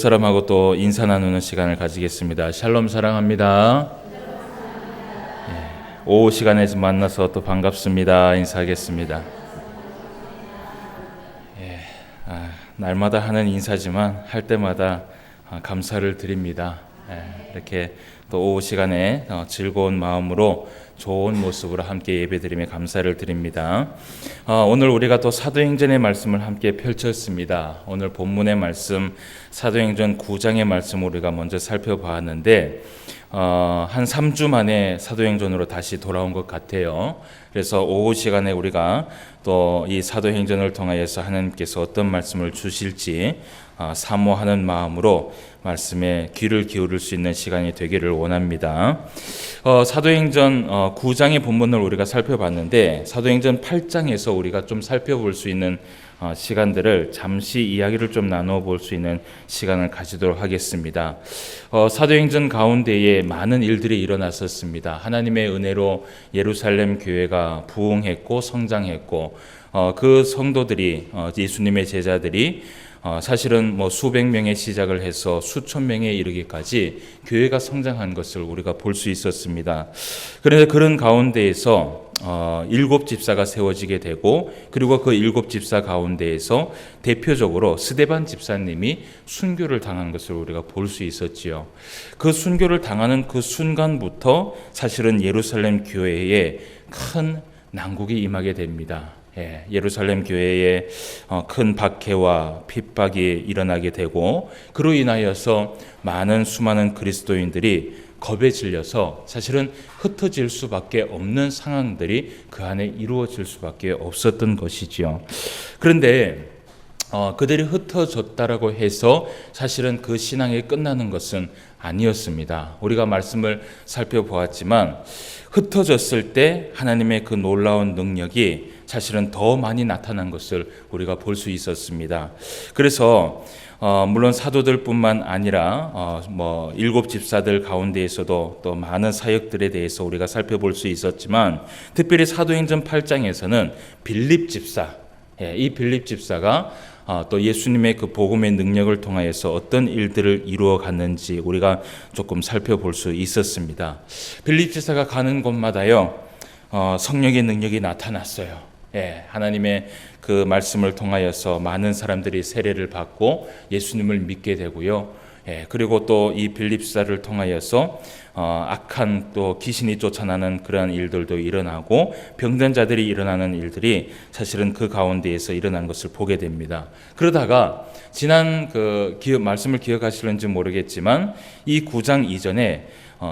사람하고 또 인사 나누는 시간을 가지겠습니다. 샬롬 사랑합니다. 오후 시간에 만나서 또 반갑습니다. 인사하겠습니다. 날마다 하는 인사지만 할 때마다 감사를 드립니다. 이렇게 또 오후 시간에 즐거운 마음으로 좋은 모습으로 함께 예배드리며 감사를 드립니다. 오늘 우리가 또 사도행전의 말씀을 함께 펼쳤습니다. 오늘 본문의 말씀 사도행전 9장의 말씀을 우리가 먼저 살펴봤는데 한 3주 만에 사도행전으로 다시 돌아온 것 같아요. 그래서 오후 시간에 우리가 또 이 사도행전을 통하여서 하나님께서 어떤 말씀을 주실지 사모하는 마음으로 말씀에 귀를 기울일 수 있는 시간이 되기를 원합니다. 사도행전 9장의 본문을 우리가 살펴봤는데 사도행전 8장에서 우리가 좀 살펴볼 수 있는 시간들을 잠시 이야기를 좀 나눠볼 수 있는 시간을 가지도록 하겠습니다. 사도행전 가운데에 많은 일들이 일어났었습니다. 하나님의 은혜로 예루살렘 교회가 부흥했고 성장했고 그 성도들이 예수님의 제자들이 사실은 수백 명의 시작을 해서 수천 명에 이르기까지 교회가 성장한 것을 우리가 볼 수 있었습니다. 그런데 그런 가운데에서 7 집사가 세워지게 되고 그리고 그 7 집사 가운데에서 대표적으로 스데반 집사님이 순교를 당한 것을 우리가 볼 수 있었지요. 그 순교를 당하는 그 순간부터 사실은 예루살렘 교회에 큰 난국이 임하게 됩니다. 예루살렘 교회에 큰 박해와 핍박이 일어나게 되고 그로 인하여서 수많은 그리스도인들이 겁에 질려서 사실은 흩어질 수밖에 없는 상황들이 그 안에 이루어질 수밖에 없었던 것이지요. 그런데 그들이 흩어졌다라고 해서 사실은 그 신앙이 끝나는 것은 아니었습니다. 우리가 말씀을 살펴보았지만 흩어졌을 때 하나님의 그 놀라운 능력이 사실은 더 많이 나타난 것을 우리가 볼 수 있었습니다. 그래서 물론 사도들뿐만 아니라 7 집사들 가운데에서도 또 많은 사역들에 대해서 우리가 살펴볼 수 있었지만 특별히 사도행전 8장에서는 빌립 집사, 이 빌립 집사가 또 예수님의 그 복음의 능력을 통하여서 어떤 일들을 이루어 갔는지 우리가 조금 살펴볼 수 있었습니다. 빌립 집사가 가는 곳마다요 성령의 능력이 나타났어요. 하나님의 그 말씀을 통하여서 많은 사람들이 세례를 받고 예수님을 믿게 되고요. 그리고 또 이 빌립 집사를 통하여서 악한 또 귀신이 쫓아나는 그러한 일들도 일어나고 병든 자들이 일어나는 일들이 사실은 그 가운데에서 일어난 것을 보게 됩니다. 그러다가 지난 말씀을 기억하실는지 모르겠지만 이 9장 이전에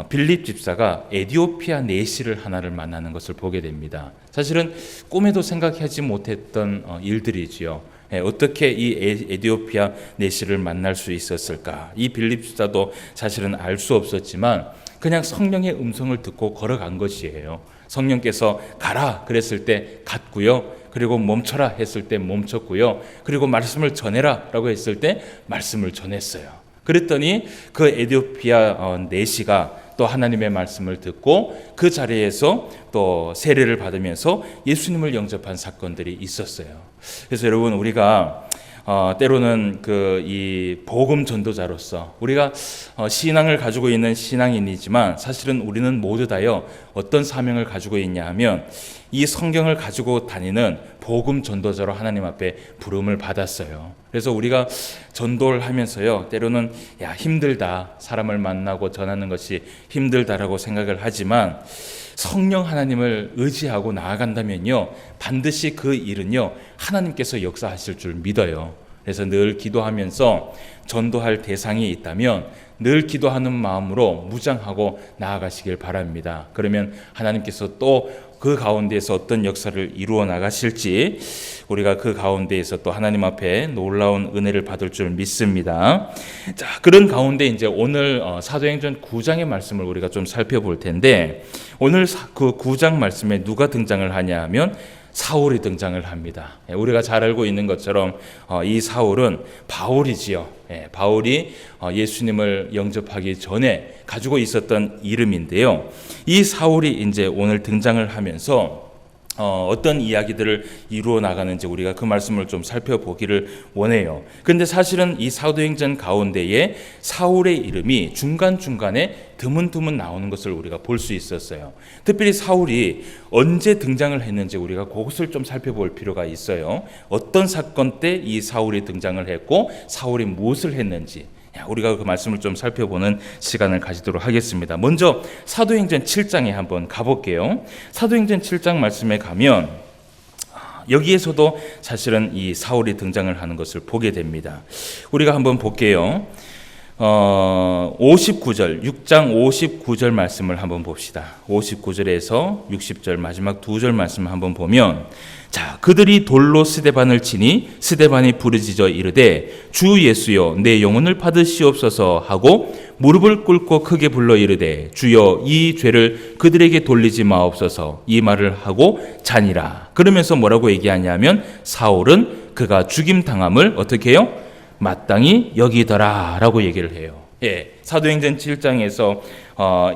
빌립 집사가 에디오피아 내시를 하나를 만나는 것을 보게 됩니다. 사실은 꿈에도 생각하지 못했던 일들이지요. 어떻게 이 에디오피아 내시를 만날 수 있었을까? 이 빌립 집사도 사실은 알 수 없었지만 그냥 성령의 음성을 듣고 걸어간 것이에요. 성령께서 가라 그랬을 때 갔고요. 그리고 멈춰라 했을 때 멈췄고요. 그리고 말씀을 전해라 라고 했을 때 말씀을 전했어요. 그랬더니 그 에디오피아 내시가 또 하나님의 말씀을 듣고 그 자리에서 또 세례를 받으면서 예수님을 영접한 사건들이 있었어요. 그래서 여러분 우리가 때로는 이 복음 전도자로서 우리가 신앙을 가지고 있는 신앙인이지만 사실은 우리는 모두 다요 어떤 사명을 가지고 있냐 하면 이 성경을 가지고 다니는 복음 전도자로 하나님 앞에 부름을 받았어요. 그래서 우리가 전도를 하면서요 때로는 힘들다, 사람을 만나고 전하는 것이 힘들다라고 생각을 하지만 성령 하나님을 의지하고 나아간다면요 반드시 그 일은요 하나님께서 역사하실 줄 믿어요. 그래서 늘 기도하면서 전도할 대상이 있다면 늘 기도하는 마음으로 무장하고 나아가시길 바랍니다. 그러면 하나님께서 또 그 가운데에서 어떤 역사를 이루어 나가실지 우리가 그 가운데에서 또 하나님 앞에 놀라운 은혜를 받을 줄 믿습니다. 자, 그런 가운데 이제 오늘 사도행전 9장의 말씀을 우리가 좀 살펴볼 텐데 오늘 그 9장 말씀에 누가 등장을 하냐 하면 사울이 등장을 합니다. 우리가 잘 알고 있는 것처럼 이 사울은 바울이지요. 바울이 예수님을 영접하기 전에 가지고 있었던 이름인데요. 이 사울이 이제 오늘 등장을 하면서 어떤 이야기들을 이루어 나가는지 우리가 그 말씀을 좀 살펴보기를 원해요. 그런데 사실은 이 사도행전 가운데에 사울의 이름이 중간중간에 드문드문 나오는 것을 우리가 볼 수 있었어요. 특별히 사울이 언제 등장을 했는지 우리가 그것을 좀 살펴볼 필요가 있어요. 어떤 사건 때 이 사울이 등장을 했고 사울이 무엇을 했는지 우리가 그 말씀을 좀 살펴보는 시간을 가지도록 하겠습니다. 먼저 사도행전 7장에 한번 가볼게요. 사도행전 7장 말씀에 가면 여기에서도 사실은 이 사울이 등장을 하는 것을 보게 됩니다. 우리가 한번 볼게요. 59절, 6장 59절 말씀을 한번 봅시다. 59절에서 60절 마지막 두 절 말씀을 한번 보면, 자, 그들이 돌로 스데반을 치니 스데반이 부르짖어 이르되 주 예수여 내 영혼을 받으시옵소서 하고 무릎을 꿇고 크게 불러 이르되 주여 이 죄를 그들에게 돌리지 마옵소서 이 말을 하고 자니라. 그러면서 뭐라고 얘기하냐면 사울은 그가 죽임 당함을 어떻게 해요? 마땅히 여기더라 라고 얘기를 해요. 예, 사도행전 7장에서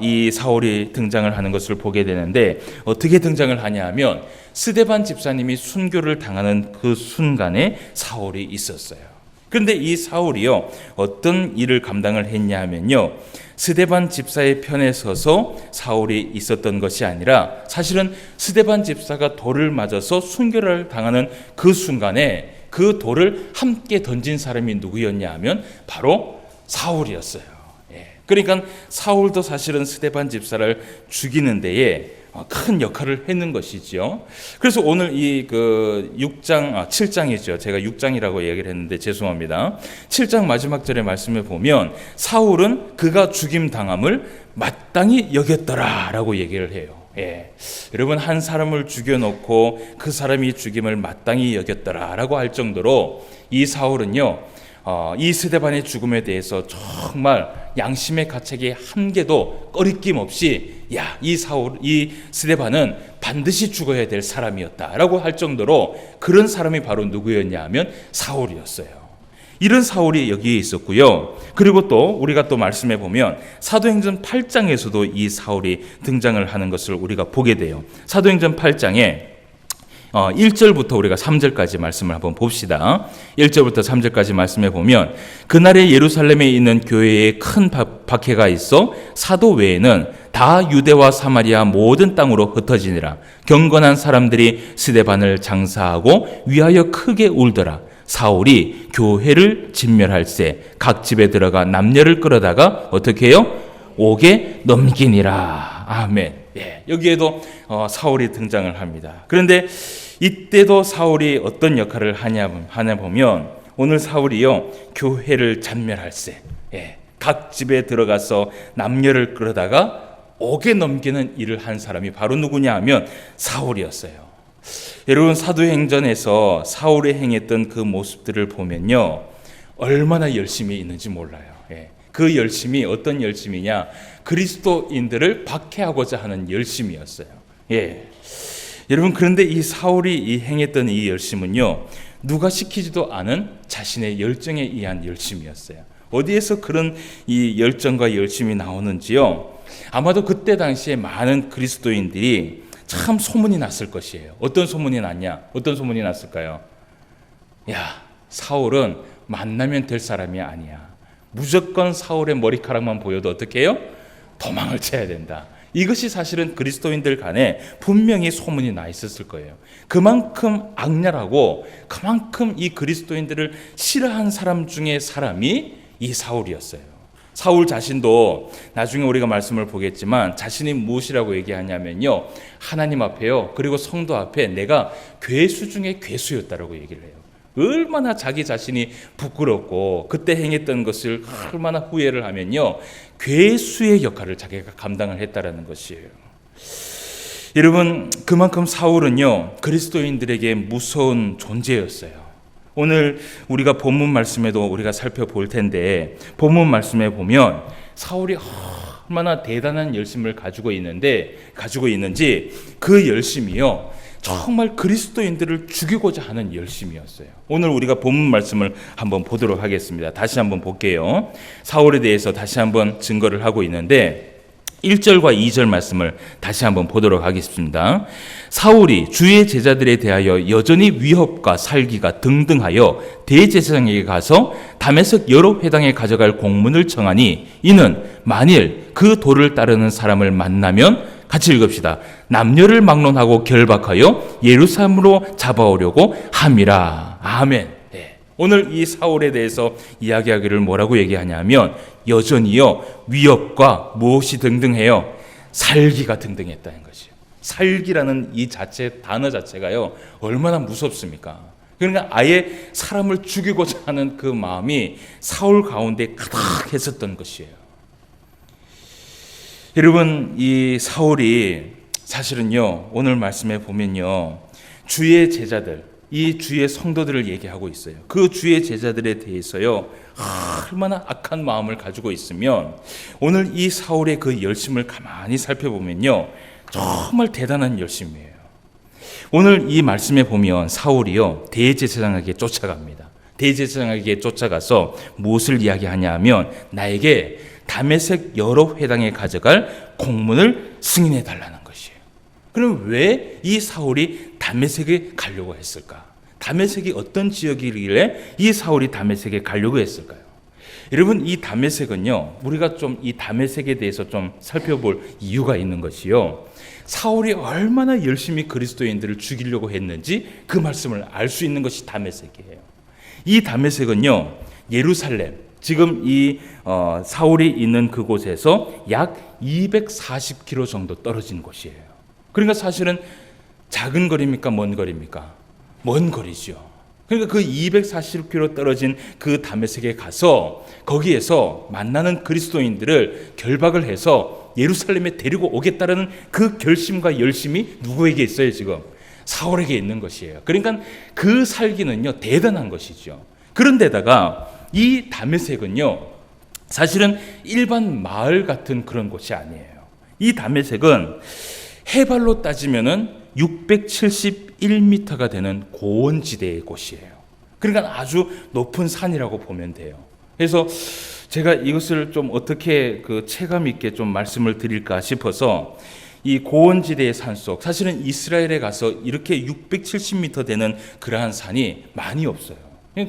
이 사울이 등장을 하는 것을 보게 되는데 어떻게 등장을 하냐면 스데반 집사님이 순교를 당하는 그 순간에 사울이 있었어요. 그런데 이 사울이요 어떤 일을 감당을 했냐 하면요, 스데반 집사의 편에 서서 사울이 있었던 것이 아니라 사실은 스데반 집사가 돌을 맞아서 순교를 당하는 그 순간에 그 돌을 함께 던진 사람이 누구였냐 하면 바로 사울이었어요. 그러니까 사울도 사실은 스데반 집사를 죽이는 데에 큰 역할을 했는 것이죠. 그래서 오늘 이 7장이죠. 제가 6장이라고 얘기를 했는데 죄송합니다. 7장 마지막 절의 말씀을 보면 사울은 그가 죽임 당함을 마땅히 여겼더라라고 얘기를 해요. 여러분, 한 사람을 죽여놓고 그 사람이 죽임을 마땅히 여겼더라라고 할 정도로 이 사울은요, 이 스데반의 죽음에 대해서 정말 양심의 가책이 한 개도 꺼리낌 없이 이 스데반은 반드시 죽어야 될 사람이었다라고 할 정도로 그런 사람이 바로 누구였냐 하면 사울이었어요. 이런 사울이 여기에 있었고요. 그리고 또 우리가 또 말씀해 보면 사도행전 8장에서도 이 사울이 등장을 하는 것을 우리가 보게 돼요. 사도행전 8장에 1절부터 우리가 3절까지 말씀을 한번 봅시다. 1절부터 3절까지 말씀해 보면 그날에 예루살렘에 있는 교회에 큰 박해가 있어 사도 외에는 다 유대와 사마리아 모든 땅으로 흩어지니라. 경건한 사람들이 스데반을 장사하고 위하여 크게 울더라. 사울이 교회를 진멸할세 각 집에 들어가 남녀를 끌어다가 어떻게 해요? 옥에 넘기니라. 아멘. 여기에도 사울이 등장을 합니다. 그런데 이때도 사울이 어떤 역할을 하냐 보면 오늘 사울이요 교회를 잔멸할세 각 집에 들어가서 남녀를 끌어다가 옥에 넘기는 일을 한 사람이 바로 누구냐 하면 사울이었어요. 여러분, 사도행전에서 사울이 행했던 그 모습들을 보면요 얼마나 열심히 있는지 몰라요. 그 열심이 어떤 열심이냐, 그리스도인들을 박해하고자 하는 열심이었어요. 여러분, 그런데 이 사울이 행했던 이 열심은요 누가 시키지도 않은 자신의 열정에 의한 열심이었어요. 어디에서 그런 이 열정과 열심이 나오는지요, 아마도 그때 당시에 많은 그리스도인들이 참 소문이 났을 것이에요. 어떤 소문이 났냐? 어떤 소문이 났을까요? 사울은 만나면 될 사람이 아니야. 무조건 사울의 머리카락만 보여도 어떻게 해요? 도망을 쳐야 된다. 이것이 사실은 그리스도인들 간에 분명히 소문이 나 있었을 거예요. 그만큼 악랄하고 그만큼 이 그리스도인들을 싫어한 사람 중에 사람이 이 사울이었어요. 사울 자신도 나중에 우리가 말씀을 보겠지만 자신이 무엇이라고 얘기하냐면요, 하나님 앞에요 그리고 성도 앞에 내가 괴수 중에 괴수였다라고 얘기를 해요. 얼마나 자기 자신이 부끄럽고 그때 행했던 것을 얼마나 후회를 하면요 괴수의 역할을 자기가 감당을 했다라는 것이에요. 여러분, 그만큼 사울은요 그리스도인들에게 무서운 존재였어요. 오늘 우리가 본문 말씀에도 우리가 살펴볼 텐데 본문 말씀에 보면 사울이 얼마나 대단한 열심을 가지고 있는지 그 열심이요 정말 그리스도인들을 죽이고자 하는 열심이었어요. 오늘 우리가 본문 말씀을 한번 보도록 하겠습니다. 다시 한번 볼게요. 사울에 대해서 다시 한번 증거를 하고 있는데 1절과 2절 말씀을 다시 한번 보도록 하겠습니다. 사울이 주의 제자들에 대하여 여전히 위협과 살기가 등등하여 대제사장에게 가서 다메섹 여러 회당에 가져갈 공문을 청하니 이는 만일 그 도를 따르는 사람을 만나면 같이 읽읍시다. 남녀를 막론하고 결박하여 예루살렘으로 잡아오려고 함이라. 아멘. 오늘 이 사울에 대해서 이야기하기를 뭐라고 얘기하냐면 여전히요 위협과 무엇이 등등해요. 살기가 등등했다는 것이요. 살기라는 이 단어 자체가요 얼마나 무섭습니까? 그러니까 아예 사람을 죽이고자 하는 그 마음이 사울 가운데 가득했었던 것이에요. 여러분, 이 사울이 사실은요 오늘 말씀에 보면요 주의 제자들, 이 주의 성도들을 얘기하고 있어요. 그 주의 제자들에 대해서요 얼마나 악한 마음을 가지고 있으면 오늘 이 사울의 그 열심을 가만히 살펴보면요 정말 대단한 열심이에요. 오늘 이 말씀에 보면 사울이요 대제사장에게 쫓아갑니다. 대제사장에게 쫓아가서 무엇을 이야기하냐 하면 나에게 다메섹 여러 회당에 가져갈 공문을 승인해 달라는 것이에요. 그럼 왜 이 사울이 다메섹에 가려고 했을까? 다메섹이 어떤 지역이길래 이 사울이 다메섹에 가려고 했을까요? 여러분, 이 다메섹은요 우리가 좀 이 다메섹에 대해서 좀 살펴볼 이유가 있는 것이요 사울이 얼마나 열심히 그리스도인들을 죽이려고 했는지 그 말씀을 알 수 있는 것이 다메섹이에요. 이 다메섹은요 예루살렘, 지금 이 사울이 있는 그곳에서 약 240km 정도 떨어진 곳이에요. 그러니까 사실은 작은 거리입니까? 먼 거리입니까? 먼 거리죠. 그러니까 그 240km 떨어진 그 다메섹에 가서 거기에서 만나는 그리스도인들을 결박을 해서 예루살렘에 데리고 오겠다는 그 결심과 열심이 누구에게 있어요 지금? 사울에게 있는 것이에요. 그러니까 그 살기는요 대단한 것이죠. 그런데다가 이 다메섹은요 사실은 일반 마을 같은 그런 곳이 아니에요. 이 다메섹은 해발로 따지면은 671m가 되는 고원지대의 곳이에요. 그러니까 아주 높은 산이라고 보면 돼요. 그래서 제가 이것을 좀 어떻게 그 체감 있게 좀 말씀을 드릴까 싶어서 이 고원지대의 산속, 사실은 이스라엘에 가서 이렇게 670m 되는 그러한 산이 많이 없어요.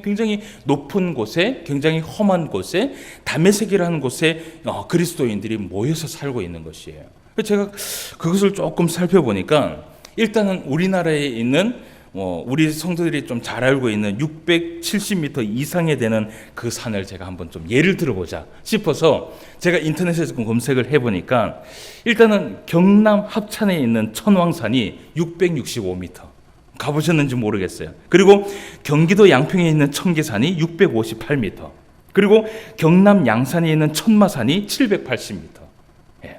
굉장히 높은 곳에, 굉장히 험한 곳에, 다메섹이라는 곳에 그리스도인들이 모여서 살고 있는 것이에요. 제가 그것을 조금 살펴보니까 일단은 우리나라에 있는 우리 성도들이 좀 잘 알고 있는 670m 이상에 되는 그 산을 제가 한번 좀 예를 들어보자 싶어서 제가 인터넷에서 검색을 해보니까 일단은 경남 합천에 있는 천왕산이 665m. 가보셨는지 모르겠어요. 그리고 경기도 양평에 있는 청계산이 658m. 그리고 경남 양산에 있는 천마산이 780m.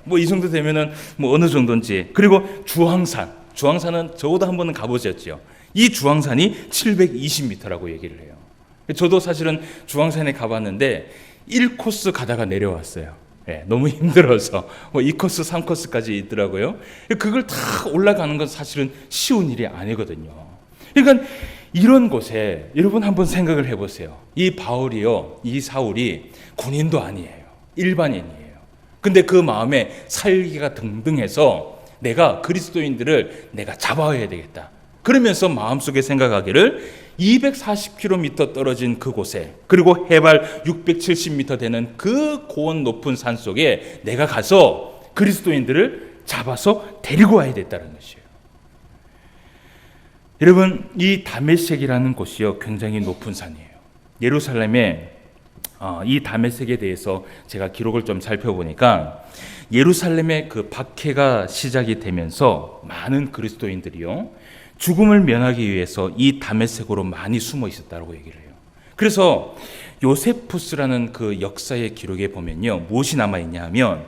뭐 이 정도 되면은 뭐 어느 정도인지. 그리고 주황산은 저보다 한 번은 가보셨죠. 이 주황산이 720m라고 얘기를 해요. 저도 사실은 주황산에 가봤는데 1코스 가다가 내려왔어요. 너무 힘들어서 뭐 2코스, 3코스까지 있더라고요. 그걸 다 올라가는 건 사실은 쉬운 일이 아니거든요. 그러니까 이런 곳에 여러분 한번 생각을 해보세요. 이 바울이요, 이 사울이 군인도 아니에요. 일반인이에요. 근데 그 마음에 살기가 등등해서 내가 그리스도인들을 내가 잡아야 되겠다. 그러면서 마음속에 생각하기를 240km 떨어진 그곳에, 그리고 해발 670m 되는 그 고원 높은 산 속에 내가 가서 그리스도인들을 잡아서 데리고 와야 됐다는 것이에요. 여러분, 이 다메섹이라는 곳이요 굉장히 높은 산이에요. 예루살렘에 이 다메섹에 대해서 제가 기록을 좀 살펴보니까 예루살렘의 그 박해가 시작이 되면서 많은 그리스도인들이요 죽음을 면하기 위해서 이 다메섹으로 많이 숨어 있었다고 얘기를 해요. 그래서 요세푸스라는 그 역사의 기록에 보면요 무엇이 남아 있냐 하면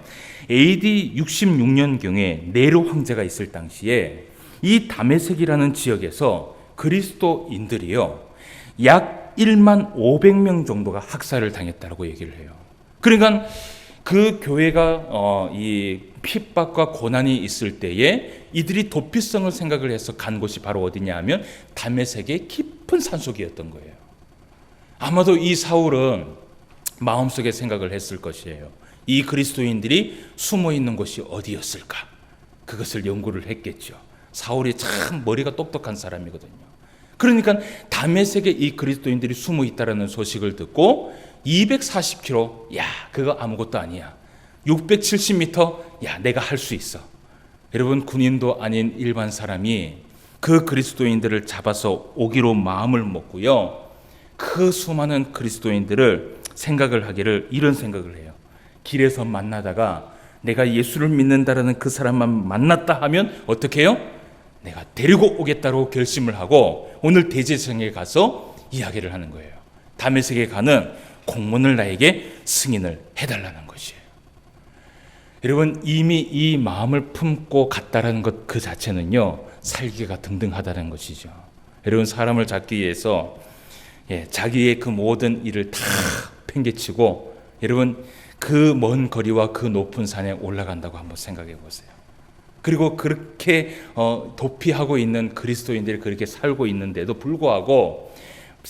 AD 66년경에 네로 황제가 있을 당시에 이 다메섹이라는 지역에서 그리스도인들이요 약 1만 500명 정도가 학살을 당했다고 얘기를 해요. 그러니까 그 교회가 이 핍박과 고난이 있을 때에 이들이 도피성을 생각을 해서 간 곳이 바로 어디냐 하면 다메섹의 깊은 산속이었던 거예요. 아마도 이 사울은 마음속에 생각을 했을 것이에요. 이 그리스도인들이 숨어 있는 곳이 어디였을까? 그것을 연구를 했겠죠. 사울이 참 머리가 똑똑한 사람이거든요. 그러니까 다메섹에 이 그리스도인들이 숨어 있다라는 소식을 듣고 240km, 야, 그거 아무것도 아니야. 670m, 야, 내가 할 수 있어. 여러분, 군인도 아닌 일반 사람이 그 그리스도인들을 잡아서 오기로 마음을 먹고요. 그 수많은 그리스도인들을 생각을 하기를 이런 생각을 해요. 길에서 만나다가 내가 예수를 믿는다라는 그 사람만 만났다 하면 어떻게 해요? 내가 데리고 오겠다고 결심을 하고 오늘 대제성에 가서 이야기를 하는 거예요. 다메섹에 가는 공문을 나에게 승인을 해달라는 것이에요. 여러분, 이미 이 마음을 품고 갔다라는 것 그 자체는요, 살기가 등등하다는 것이죠. 여러분, 사람을 잡기 위해서 자기의 그 모든 일을 다 팽개치고 여러분, 그 먼 거리와 그 높은 산에 올라간다고 한번 생각해 보세요. 그리고 그렇게 도피하고 있는 그리스도인들이 그렇게 살고 있는데도 불구하고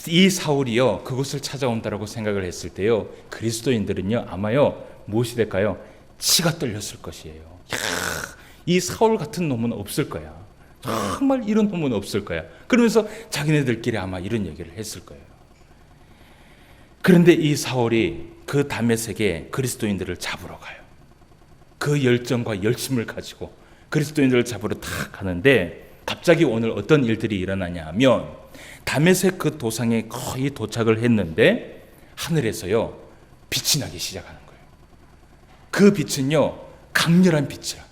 이 사울이요, 그곳을 찾아온다라고 생각을 했을 때요, 그리스도인들은요 아마요 무엇이 될까요? 치가 떨렸을 것이에요. 야, 이 사울 같은 놈은 없을 거야. 정말 이런 놈은 없을 거야. 그러면서 자기네들끼리 아마 이런 얘기를 했을 거예요. 그런데 이 사울이 그 다메섹에 그리스도인들을 잡으러 가요. 그 열정과 열심을 가지고 그리스도인들을 잡으러 딱 가는데 갑자기 오늘 어떤 일들이 일어나냐 하면 다메섹 그 도상에 거의 도착을 했는데 하늘에서요 빛이 나기 시작하는 거예요. 그 빛은요 강렬한 빛이야.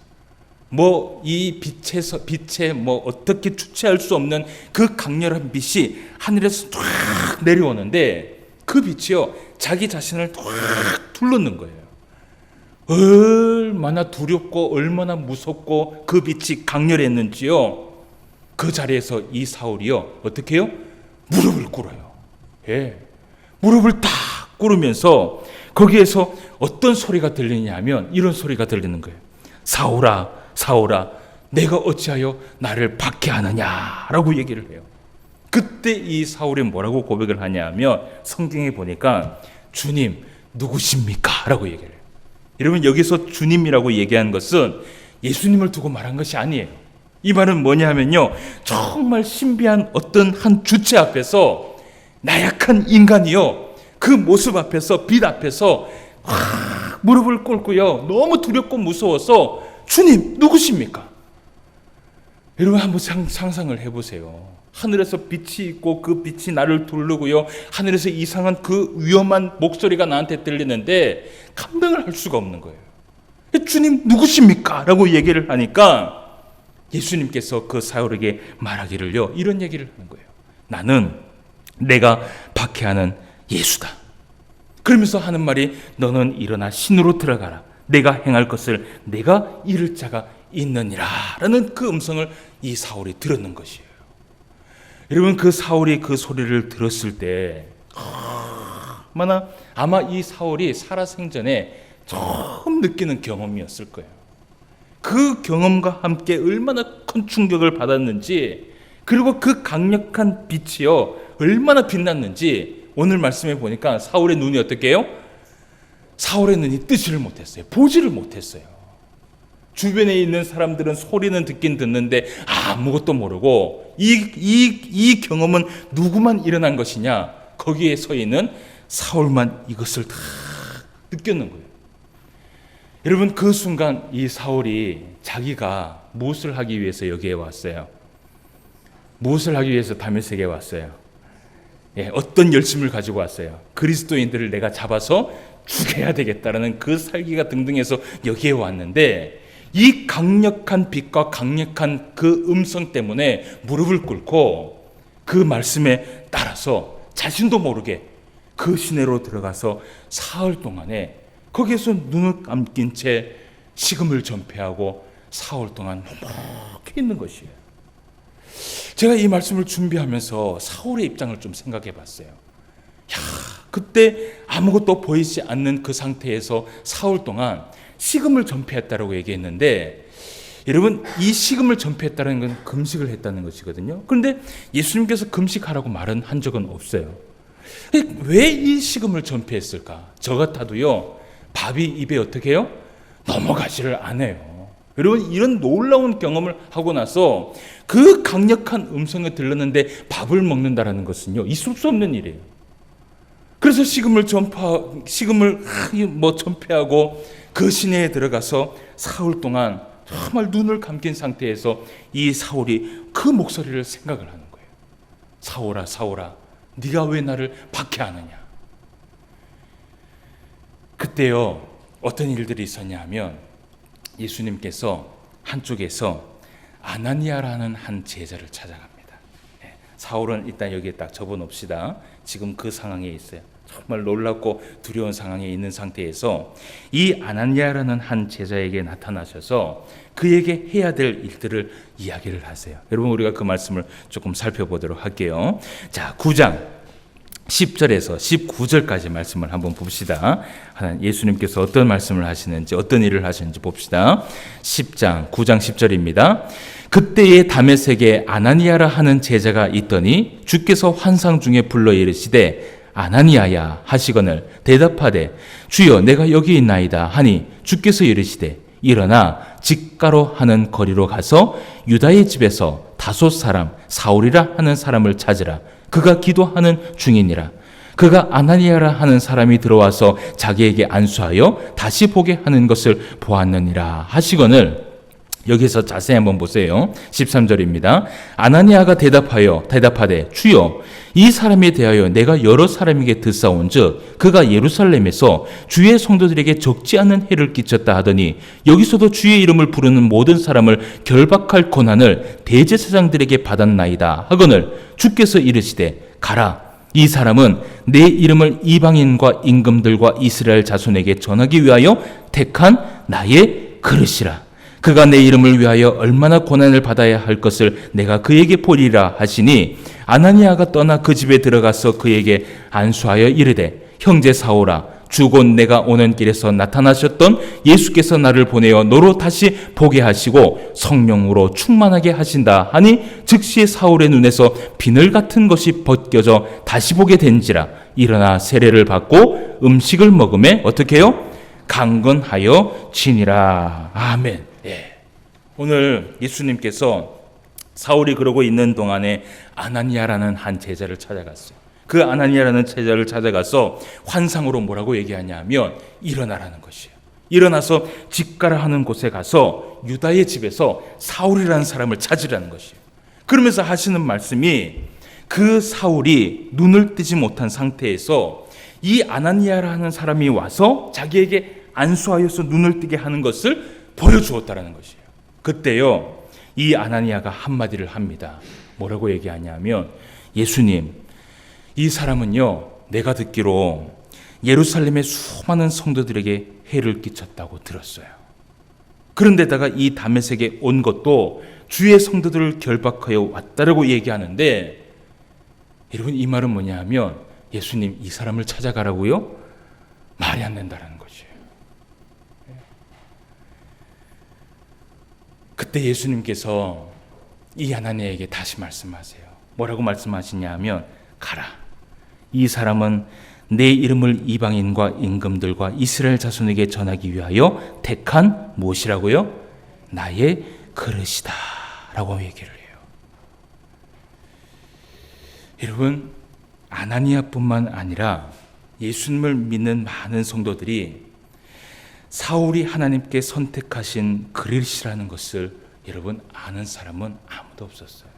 이 빛에 어떻게 주체할 수 없는 그 강렬한 빛이 하늘에서 쫙 내려오는데 그 빛이요 자기 자신을 쫙 둘러는 거예요. 얼마나 두렵고 얼마나 무섭고 그 빛이 강렬했는지요. 그 자리에서 이 사울이요 어떻게 해요? 무릎을 꿇어요. 무릎을 딱 꿇으면서 거기에서 어떤 소리가 들리냐 하면 이런 소리가 들리는 거예요. 사울아, 사울아, 내가 어찌하여 나를 박해하느냐 라고 얘기를 해요. 그때 이 사울이 뭐라고 고백을 하냐 하면 성경에 보니까 주님 누구십니까? 라고 얘기를 해요. 여러분, 여기서 주님이라고 얘기한 것은 예수님을 두고 말한 것이 아니에요. 이 말은 뭐냐 하면요, 정말 신비한 어떤 한 주체 앞에서 나약한 인간이요 그 모습 앞에서, 빛 앞에서 무릎을 꿇고요 너무 두렵고 무서워서 주님 누구십니까? 여러분, 한번 상상을 해보세요. 하늘에서 빛이 있고 그 빛이 나를 두르고요 하늘에서 이상한 그 위험한 목소리가 나한테 들리는데 감당을 할 수가 없는 거예요. 주님 누구십니까? 라고 얘기를 하니까 예수님께서 그 사울에게 말하기를요 이런 얘기를 하는 거예요. 나는 내가 박해하는 예수다. 그러면서 하는 말이 너는 일어나 신으로 들어가라. 내가 행할 것을 내가 이룰 자가 있느니라 라는 그 음성을 이 사울이 들었는 것이에요. 여러분, 그 사울이 그 소리를 들었을 때 아마 이 사울이 살아생전에 처음 느끼는 경험이었을 거예요. 그 경험과 함께 얼마나 큰 충격을 받았는지, 그리고 그 강력한 빛이요 얼마나 빛났는지 오늘 말씀해 보니까 사울의 눈이 어떻게 해요? 사울의 눈이 뜨지를 못했어요. 보지를 못했어요. 주변에 있는 사람들은 소리는 듣긴 듣는데 아무것도 모르고 이 경험은 누구만 일어난 것이냐? 거기에 서 있는 사울만 이것을 다 느꼈는 거예요. 여러분, 그 순간 이 사울이 자기가 무엇을 하기 위해서 여기에 왔어요? 무엇을 하기 위해서 다메섹에 왔어요? 어떤 열심을 가지고 왔어요? 그리스도인들을 내가 잡아서 죽여야 되겠다라는 그 살기가 등등해서 여기에 왔는데 이 강력한 빛과 강력한 그 음성 때문에 무릎을 꿇고 그 말씀에 따라서 자신도 모르게 그 시내로 들어가서 사흘 동안에 거기에서 눈을 감긴 채 식음을 전폐하고 사흘 동안 묵묵히 있는 것이에요. 제가 이 말씀을 준비하면서 사울의 입장을 좀 생각해 봤어요. 그때 아무것도 보이지 않는 그 상태에서 사흘 동안 식음을 전폐했다라고 얘기했는데, 여러분, 이 식음을 전폐했다는 건 금식을 했다는 것이거든요. 그런데 예수님께서 금식하라고 말은 한 적은 없어요. 왜 이 식음을 전폐했을까? 저 같아도요, 밥이 입에 어떻게 해요? 넘어가지를 않아요. 여러분, 이런 놀라운 경험을 하고 나서 그 강력한 음성이 들렸는데 밥을 먹는다라는 것은요, 있을 수 없는 일이에요. 그래서 식음을 전폐하고 그 시내에 들어가서 사흘 동안 정말 눈을 감긴 상태에서 이 사울이 그 목소리를 생각을 하는 거예요. 사울아, 사울아, 네가 왜 나를 박해하느냐? 그때요, 어떤 일들이 있었냐 하면 예수님께서 한쪽에서 아나니아라는 한 제자를 찾아갑니다. 사울은 일단 여기에 딱 접어놓읍시다. 지금 그 상황에 있어요. 정말 놀랍고 두려운 상황에 있는 상태에서 이 아나니아라는 한 제자에게 나타나셔서 그에게 해야 될 일들을 이야기를 하세요. 여러분, 우리가 그 말씀을 조금 살펴보도록 할게요. 자, 9장 10절에서 19절까지 말씀을 한번 봅시다. 예수님께서 어떤 말씀을 하시는지, 어떤 일을 하시는지 봅시다. 9장 10절입니다. 그때에 다메섹에 아나니아라 하는 제자가 있더니 주께서 환상 중에 불러 이르시되 아나니아야 하시거늘 대답하되 주여 내가 여기 있나이다 하니 주께서 이르시되 일어나 직가로 하는 거리로 가서 유다의 집에서 다섯 사람 사울이라 하는 사람을 찾으라. 그가 기도하는 중이니라. 그가 아나니아라 하는 사람이 들어와서 자기에게 안수하여 다시 보게 하는 것을 보았느니라 하시거늘. 여기서 자세히 한번 보세요. 13절입니다. 아나니아가 대답하되 주여 이 사람에 대하여 내가 여러 사람에게 듣사온즉 그가 예루살렘에서 주의 성도들에게 적지 않은 해를 끼쳤다 하더니 여기서도 주의 이름을 부르는 모든 사람을 결박할 권한을 대제사장들에게 받았나이다 하거늘 주께서 이르시되 가라. 이 사람은 내 이름을 이방인과 임금들과 이스라엘 자손에게 전하기 위하여 택한 나의 그릇이라. 그가 내 이름을 위하여 얼마나 고난을 받아야 할 것을 내가 그에게 보리라 하시니 아나니아가 떠나 그 집에 들어가서 그에게 안수하여 이르되 형제 사울아 주 곧 내가 오는 길에서 나타나셨던 예수께서 나를 보내어 너로 다시 보게 하시고 성령으로 충만하게 하신다 하니 즉시 사울의 눈에서 비늘 같은 것이 벗겨져 다시 보게 된지라. 일어나 세례를 받고 음식을 먹음에 어떻게 해요? 강건하여 지니라. 아멘. 오늘 예수님께서 사울이 그러고 있는 동안에 아나니아라는 한 제자를 찾아갔어요. 그 아나니아라는 제자를 찾아가서 환상으로 뭐라고 얘기하냐 하면 일어나라는 것이에요. 일어나서 직가라 하는 곳에 가서 유다의 집에서 사울이라는 사람을 찾으라는 것이에요. 그러면서 하시는 말씀이 그 사울이 눈을 뜨지 못한 상태에서 이 아나니아라는 사람이 와서 자기에게 안수하여서 눈을 뜨게 하는 것을 보여주었다라는 것이에요. 그때요, 이 아나니아가 한마디를 합니다. 뭐라고 얘기하냐면 예수님, 이 사람은요 내가 듣기로 예루살렘의 수많은 성도들에게 해를 끼쳤다고 들었어요. 그런데다가 이 다메섹에 온 것도 주의 성도들을 결박하여 왔다라고 얘기하는데, 여러분 이 말은 뭐냐 하면 예수님 이 사람을 찾아가라고요? 말이 안 된다는 것이에요. 그때 예수님께서 이 아나니아에게 다시 말씀하세요. 뭐라고 말씀하시냐 하면 가라. 이 사람은 내 이름을 이방인과 임금들과 이스라엘 자손에게 전하기 위하여 택한 무엇이라고요? 나의 그릇이다 라고 얘기를 해요. 여러분, 아나니아뿐만 아니라 예수님을 믿는 많은 성도들이 사울이 하나님께 선택하신 그릇이라는 것을 여러분 아는 사람은 아무도 없었어요.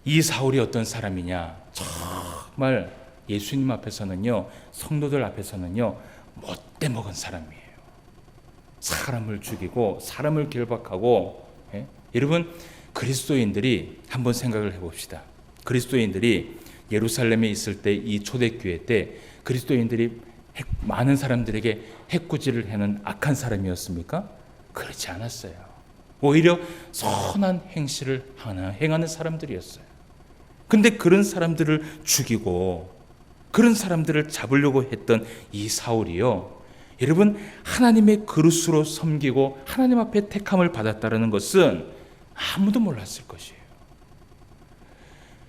이 사울이 어떤 사람이냐? 정말 예수님 앞에서는요, 성도들 앞에서는요, 못돼 먹은 사람이에요. 사람을 죽이고 사람을 결박하고. 여러분, 그리스도인들이 한번 생각을 해봅시다. 그리스도인들이 예루살렘에 있을 때, 이 초대교회 때 그리스도인들이 많은 사람들에게 해코지를 하는 악한 사람이었습니까? 그렇지 않았어요. 오히려 선한 행실을 행하는 사람들이었어요. 근데 그런 사람들을 죽이고 그런 사람들을 잡으려고 했던 이 사울이요, 여러분 하나님의 그릇으로 섬기고 하나님 앞에 택함을 받았다는 것은 아무도 몰랐을 것이에요.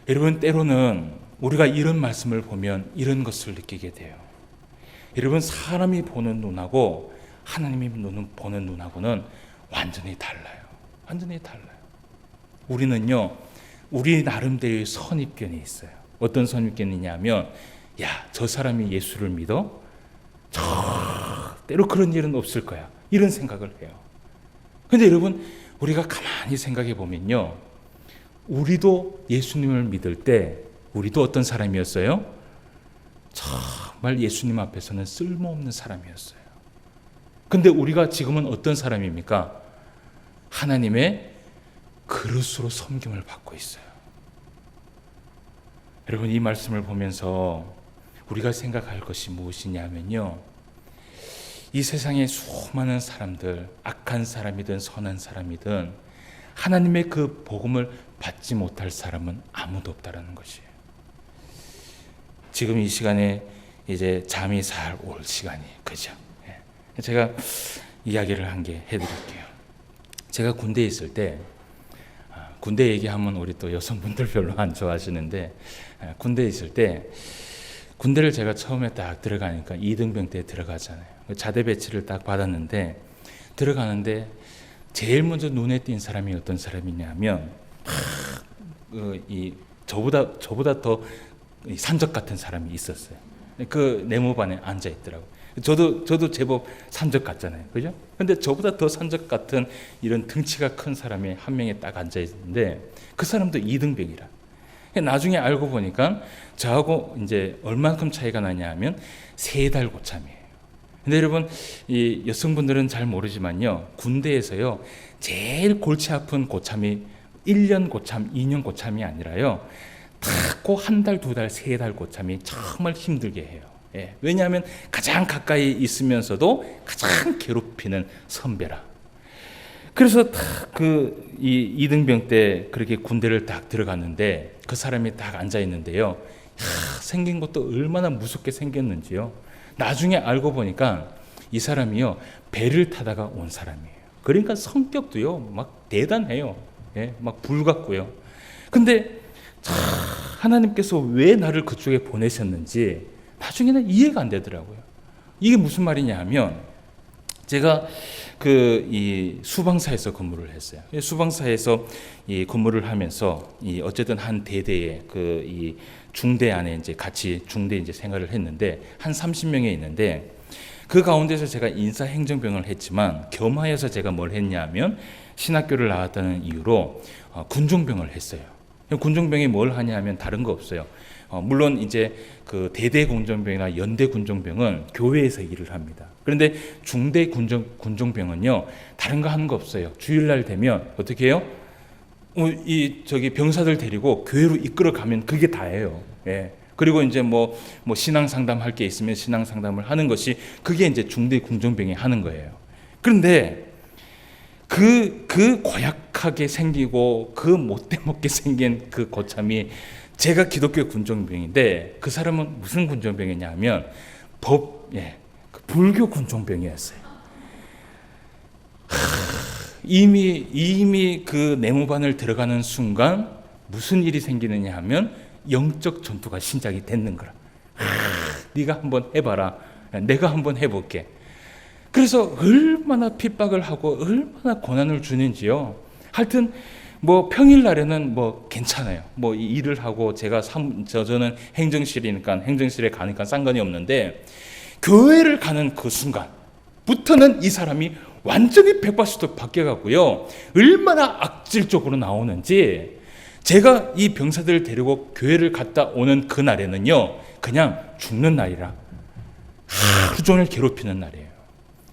여러분 때로는 우리가 이런 말씀을 보면 이런 것을 느끼게 돼요. 여러분, 사람이 보는 눈하고 하나님이 보는 눈하고는 완전히 달라요. 완전히 달라요. 우리는요, 우리 나름대로의 선입견이 있어요. 어떤 선입견이냐면, 야, 저 사람이 예수를 믿어? 절대로 그런 일은 없을 거야. 이런 생각을 해요. 근데 여러분, 우리가 가만히 생각해 보면요, 우리도 예수님을 믿을 때 우리도 어떤 사람이었어요? 정말 예수님 앞에서는 쓸모없는 사람이었어요. 근데 우리가 지금은 어떤 사람입니까? 하나님의 그릇으로 섬김을 받고 있어요. 여러분, 이 말씀을 보면서 우리가 생각할 것이 무엇이냐면요, 이 세상의 수많은 사람들, 악한 사람이든 선한 사람이든 하나님의 그 복음을 받지 못할 사람은 아무도 없다라는 것이에요. 지금 이 시간에 이제 잠이 잘 올 시간이, 그죠? 제가 이야기를 한 개 해드릴게요. 제가 군대에 있을 때, 군대 얘기하면 우리 또 여성분들 별로 안 좋아하시는데, 군대에 있을 때 군대를 제가 처음에 딱 들어가니까 2등병 때 들어가잖아요. 자대 배치를 딱 받았는데 들어가는데 제일 먼저 눈에 띈 사람이 어떤 사람이냐면 저보다 더 산적 같은 사람이 있었어요. 그 내무반에 앉아 있더라고요. 저도 제법 산적 같잖아요, 그죠? 근데 저보다 더 산적 같은 이런 등치가 큰 사람이 한 명이 딱 앉아 있는데 그 사람도 2등병이라. 나중에 알고 보니까 저하고 이제 얼만큼 차이가 나냐 하면 3달 고참이에요. 근데 여러분, 이 여성분들은 잘 모르지만요, 군대에서요 제일 골치 아픈 고참이 1년 고참, 2년 고참이 아니라요, 딱 한 달, 2달, 3달 고참이 정말 힘들게 해요. 예, 왜냐하면 가장 가까이 있으면서도 가장 괴롭히는 선배라. 그래서 딱 이 2등병 때 그렇게 군대를 딱 들어갔는데 그 사람이 딱 앉아 있는데요, 생긴 것도 얼마나 무섭게 생겼는지요. 나중에 알고 보니까 이 사람이요, 배를 타다가 온 사람이에요. 그러니까 성격도요 막 대단해요. 예, 막 불 같고요. 근데 하나님께서 왜 나를 그쪽에 보내셨는지 나중에는 이해가 안 되더라고요. 이게 무슨 말이냐 하면, 제가 이 수방사에서 근무를 했어요. 수방사에서 이 근무를 하면서 어쨌든 한 대대에 이 중대 안에 이제 같이 중대 이제 생활을 했는데 한 30명이 있는데, 그 가운데서 제가 인사행정병을 했지만 겸하여서 제가 뭘 했냐면 신학교를 나왔다는 이유로 군종병을 했어요. 군종병이 뭘 하냐면 다른 거 없어요. 물론 이제 그 대대 군종병이나 연대 군종병은 교회에서 일을 합니다. 그런데 중대 군종병은요 다른 거 하는 거 없어요. 주일날 되면 어떻게 해요? 저기 병사들 데리고 교회로 이끌어 가면 그게 다예요. 예. 그리고 이제 뭐 신앙 상담할 게 있으면 신앙 상담을 하는 것이, 그게 이제 중대 군종병이 하는 거예요. 그런데 그 고약하게 생기고 그 못돼 먹게 생긴 그 고참이 제가 기독교 군종병인데, 그 사람은 무슨 군종병이냐 하면 불교 군종병이었어요. 이미 그 내무반을 들어가는 순간 무슨 일이 생기느냐 하면 영적 전투가 시작이 됐는 거라. 네가 한번 해봐라, 내가 한번 해볼게. 그래서 얼마나 핍박을 하고 얼마나 고난을 주는지요. 하여튼 평일날에는 괜찮아요. 일을 하고 저는 행정실이니까 행정실에 가니까 상관이 없는데, 교회를 가는 그 순간부터는 이 사람이 완전히 180도 바뀌어가고요. 얼마나 악질적으로 나오는지, 제가 이 병사들을 데리고 교회를 갔다 오는 그날에는요 그냥 죽는 날이라 하루 종일 괴롭히는 날이에요.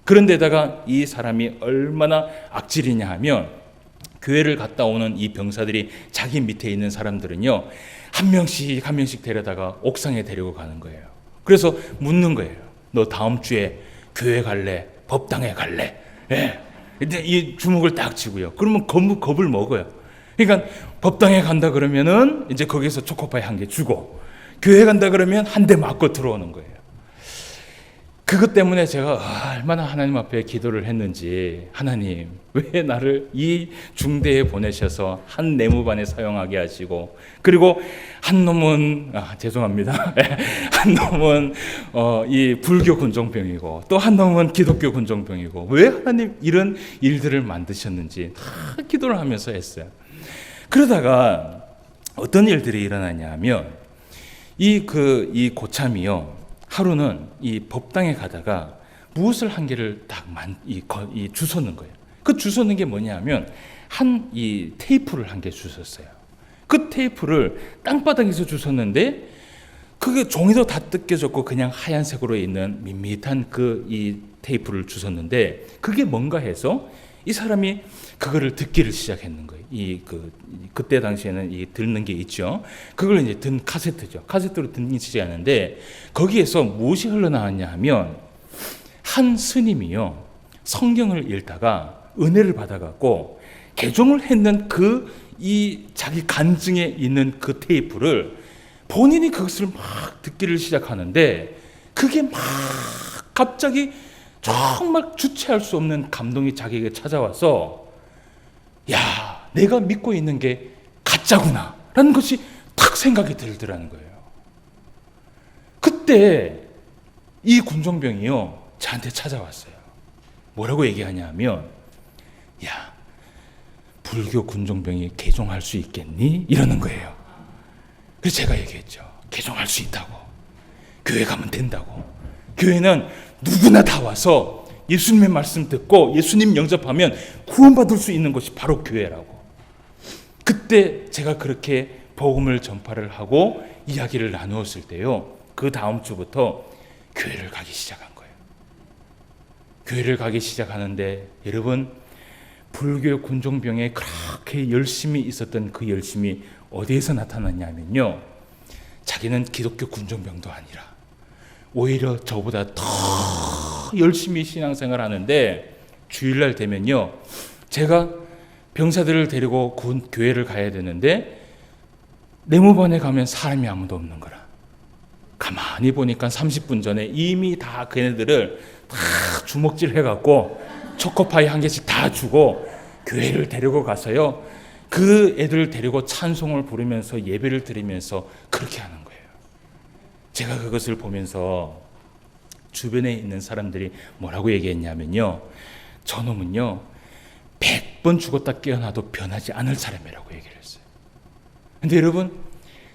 그런데다가 이 사람이 얼마나 악질이냐 하면, 교회를 갔다 오는 이 병사들이 자기 밑에 있는 사람들은요 한 명씩 데려다가 옥상에 데리고 가는 거예요. 그래서 묻는 거예요. 너 다음 주에 교회 갈래? 법당에 갈래? 예. 근데 이 주먹을 딱 쥐고요. 그러면 겁을 먹어요. 그러니까 법당에 간다 그러면은 이제 거기서 초코파이 한 개 주고, 교회 간다 그러면 한 대 맞고 들어오는 거예요. 그것 때문에 제가 얼마나 하나님 앞에 기도를 했는지, 하나님 왜 나를 이 중대에 보내셔서 한 내무반에 사용하게 하시고, 그리고 한 놈은 죄송합니다. 한 놈은 이 불교 군종병이고 또 한 놈은 기독교 군종병이고, 왜 하나님 이런 일들을 만드셨는지 다 기도를 하면서 했어요. 그러다가 어떤 일들이 일어나냐면 이 고참이요, 하루는 이 법당에 가다가 무엇을 한 개를 딱 주웠는 거예요. 그 주웠는 게 뭐냐면 한 이 테이프를 한 개 주웠어요. 그 테이프를 땅바닥에서 주웠는데 그게 종이도 다 뜯겨졌고 그냥 하얀색으로 있는 밋밋한 이 테이프를 주웠는데, 그게 뭔가 해서 이 사람이 그거를 듣기를 시작했는 거예요. 그때 당시에는 듣는 게 있죠. 그걸 이제 든 카세트죠. 카세트로 듣기 시작하는데, 거기에서 무엇이 흘러나왔냐 하면 한 스님이요, 성경을 읽다가 은혜를 받아갖고 개종을 했는 자기 간증에 있는 그 테이프를 본인이 그것을 막 듣기를 시작하는데, 그게 막 갑자기 정말 주체할 수 없는 감동이 자기에게 찾아와서, 야, 내가 믿고 있는 게 가짜구나 라는 것이 탁 생각이 들더라는 거예요. 그때 이 군종병이요, 저한테 찾아왔어요. 뭐라고 얘기하냐면, 야, 불교 군종병이 개종할 수 있겠니? 이러는 거예요. 그래서 제가 얘기했죠. 개종할 수 있다고. 교회 가면 된다고. 교회는 누구나 다 와서 예수님의 말씀 듣고 예수님 영접하면 구원받을 수 있는 것이 바로 교회라고. 그때 제가 그렇게 복음을 전파를 하고 이야기를 나누었을 때요, 그 다음 주부터 교회를 가기 시작한 거예요. 교회를 가기 시작하는데, 여러분, 불교 군종병에 그렇게 열심히 있었던 그 열심이 어디에서 나타났냐면요, 자기는 기독교 군종병도 아니라 오히려 저보다 더 열심히 신앙생활 하는데, 주일날 되면요, 제가 병사들을 데리고 교회를 가야 되는데 내무반에 가면 사람이 아무도 없는 거라. 가만히 보니까 30분 전에 이미 다 걔네들을 다 주먹질 해갖고 초코파이 한 개씩 다 주고 교회를 데리고 가서요, 그 애들 데리고 찬송을 부르면서 예배를 드리면서 그렇게 하는 거예요. 제가 그것을 보면서 주변에 있는 사람들이 뭐라고 얘기했냐면요, 저놈은요 100번 죽었다 깨어나도 변하지 않을 사람이라고 얘기를 했어요. 근데 여러분,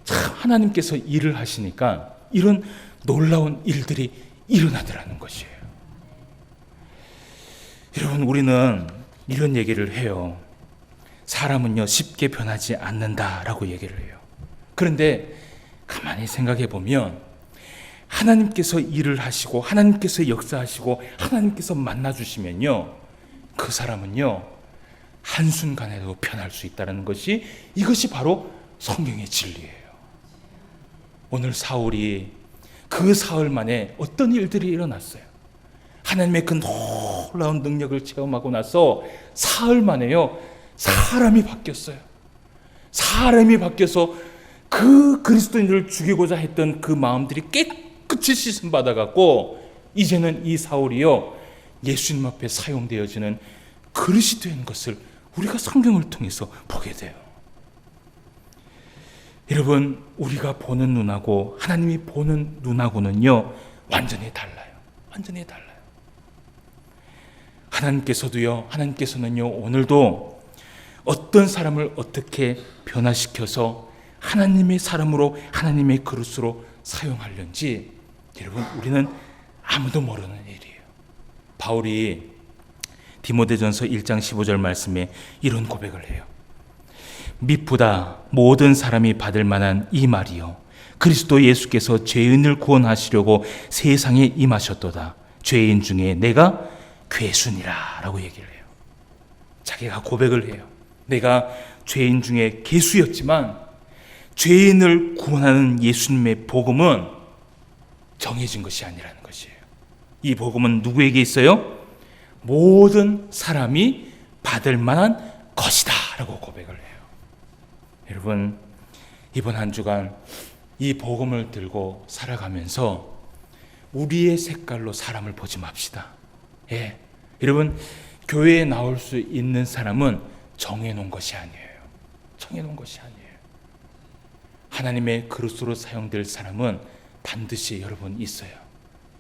참 하나님께서 일을 하시니까 이런 놀라운 일들이 일어나더라는 것이에요. 여러분, 우리는 이런 얘기를 해요. 사람은요 쉽게 변하지 않는다라고 얘기를 해요. 그런데 가만히 생각해 보면 하나님께서 일을 하시고 하나님께서 역사하시고 하나님께서 만나주시면요, 그 사람은요 한순간에도 변할 수 있다는 것이, 이것이 바로 성경의 진리예요. 오늘 사울이 그 사흘 만에 어떤 일들이 일어났어요. 하나님의 그 놀라운 능력을 체험하고 나서 사흘 만에요 사람이 바뀌었어요. 사람이 바뀌어서 그 그리스도인들을 죽이고자 했던 그 마음들이 깨끗이 씻음 받아갖고 이제는 이 사울이요 예수님 앞에 사용되어지는 그릇이 된 것을 우리가 성경을 통해서 보게 돼요. 여러분, 우리가 보는 눈하고 하나님이 보는 눈하고는요 완전히 달라요. 완전히 달라요. 하나님께서는요 오늘도 어떤 사람을 어떻게 변화시켜서 하나님의 사람으로 하나님의 그릇으로 사용하려는지, 여러분, 우리는 아무도 모르는 일이에요. 바울이 디모데전서 1장 15절 말씀에 이런 고백을 해요. 미쁘다 모든 사람이 받을 만한 이 말이요, 그리스도 예수께서 죄인을 구원하시려고 세상에 임하셨도다. 죄인 중에 내가 괴순이라 라고 얘기를 해요. 자기가 고백을 해요. 내가 죄인 중에 괴수였지만 죄인을 구원하는 예수님의 복음은 정해진 것이 아니라는 것이에요. 이 복음은 누구에게 있어요? 모든 사람이 받을 만한 것이다 라고 고백을 해요. 여러분, 이번 한 주간 이 복음을 들고 살아가면서 우리의 색깔로 사람을 보지 맙시다. 예, 여러분, 교회에 나올 수 있는 사람은 정해놓은 것이 아니에요. 정해놓은 것이 아니에요. 하나님의 그릇으로 사용될 사람은 반드시 여러분 있어요.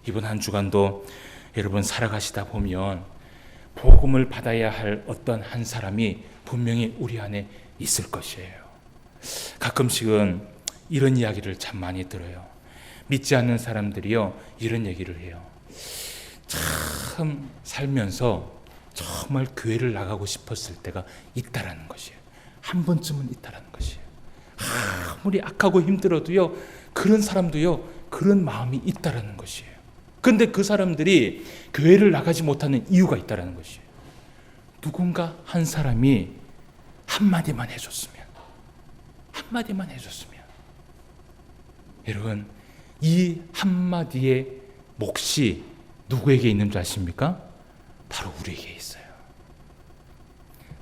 이번 한 주간도 여러분 살아가시다 보면 복음을 받아야 할 어떤 한 사람이 분명히 우리 안에 있을 것이에요. 가끔씩은 이런 이야기를 참 많이 들어요. 믿지 않는 사람들이요, 이런 얘기를 해요. 참 살면서 정말 교회를 나가고 싶었을 때가 있다라는 것이에요. 한 번쯤은 있다라는 것이에요. 아무리 악하고 힘들어도요, 그런 사람도요, 그런 마음이 있다라는 것이에요. 그런데 그 사람들이 교회를 나가지 못하는 이유가 있다라는 것이에요. 누군가 한 사람이 한마디만 해줬으면, 한마디만 해줬으면. 여러분, 이 한마디의 몫이 누구에게 있는 줄 아십니까? 바로 우리에게 있어요.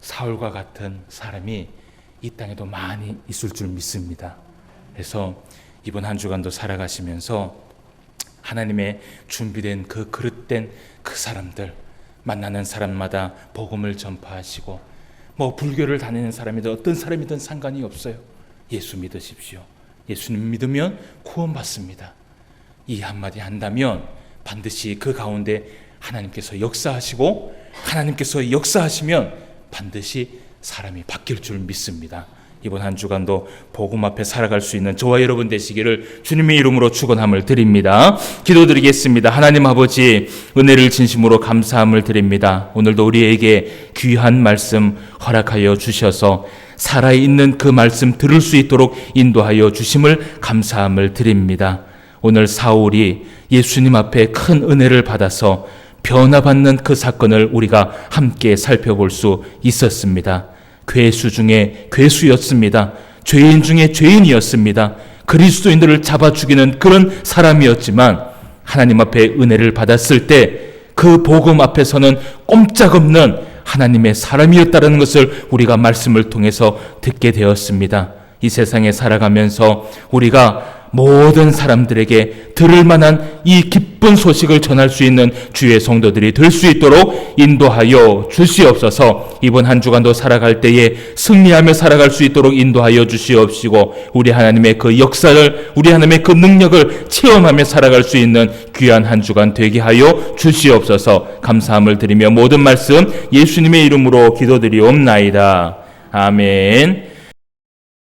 사울과 같은 사람이 이 땅에도 많이 있을 줄 믿습니다. 그래서 이번 한 주간도 살아가시면서 하나님의 준비된 그 그릇된 그 사람들, 만나는 사람마다 복음을 전파하시고, 불교를 다니는 사람이든 어떤 사람이든 상관이 없어요. 예수 믿으십시오. 예수님 믿으면 구원받습니다. 이 한마디 한다면 반드시 그 가운데 하나님께서 역사하시고, 하나님께서 역사하시면 반드시 사람이 바뀔 줄 믿습니다. 이번 한 주간도 복음 앞에 살아갈 수 있는 저와 여러분 되시기를 주님의 이름으로 축원함을 드립니다. 기도드리겠습니다. 하나님 아버지, 은혜를 진심으로 감사함을 드립니다. 오늘도 우리에게 귀한 말씀 허락하여 주셔서 살아있는 그 말씀 들을 수 있도록 인도하여 주심을 감사함을 드립니다. 오늘 사울이 예수님 앞에 큰 은혜를 받아서 변화받는 그 사건을 우리가 함께 살펴볼 수 있었습니다. 괴수 중에 괴수였습니다. 죄인 중에 죄인이었습니다. 그리스도인들을 잡아 죽이는 그런 사람이었지만 하나님 앞에 은혜를 받았을 때 그 복음 앞에서는 꼼짝없는 하나님의 사람이었다는 것을 우리가 말씀을 통해서 듣게 되었습니다. 이 세상에 살아가면서 우리가 모든 사람들에게 들을 만한 이 기쁜 소식을 전할 수 있는 주의 성도들이 될 수 있도록 인도하여 주시옵소서. 이번 한 주간도 살아갈 때에 승리하며 살아갈 수 있도록 인도하여 주시옵시고, 우리 하나님의 그 역사를, 우리 하나님의 그 능력을 체험하며 살아갈 수 있는 귀한 한 주간 되게 하여 주시옵소서. 감사함을 드리며 모든 말씀 예수님의 이름으로 기도드리옵나이다. 아멘.